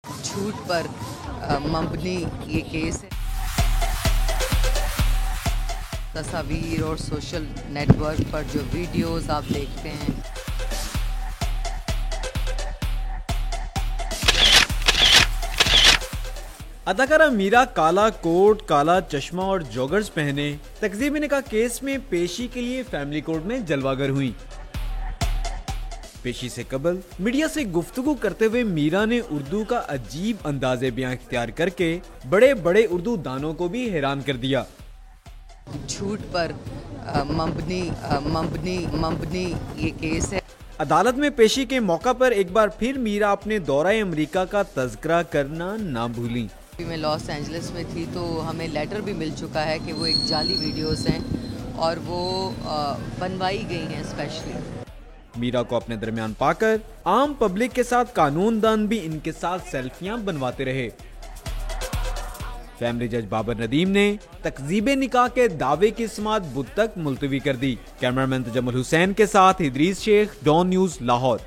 جھوٹ پر مبنی یہ کیس ہے. تصاویر اور سوشل نیٹ ورک پر جو ویڈیوز آپ دیکھتے ہیں. اداکارہ میرا کالا کوٹ، کالا چشمہ اور جوگرز پہنے تکذیب نکاح کیس میں پیشی کے لیے فیملی کورٹ میں جلوہ گر ہوئی. پیشی سے قبل میڈیا سے گفتگو کرتے ہوئے میرا نے اردو کا عجیب انداز بیان اختیار کر کے بڑے بڑے اردو دانوں کو بھی حیران کر دیا. جھوٹ پر مبنی یہ کیس ہے. عدالت میں پیشی کے موقع پر ایک بار پھر میرا اپنے دورہ امریکہ کا تذکرہ کرنا نہ بھولیں. میں لاس اینجلس میں تھی تو ہمیں لیٹر بھی مل چکا ہے کہ وہ ایک جعلی ویڈیوز ہیں اور وہ بنوائی گئی ہیں اسپیشلی. میرا کو اپنے درمیان پا کر عام پبلک کے ساتھ قانون دان بھی ان کے ساتھ سیلفیاں بنواتے رہے. فیملی جج بابر ندیم نے تکذیب نکاح کے دعوے کی سماعت بدھ تک ملتوی کر دی. کیمرامین تجمل حسین کے ساتھ ادریس شیخ، ڈان نیوز، لاہور.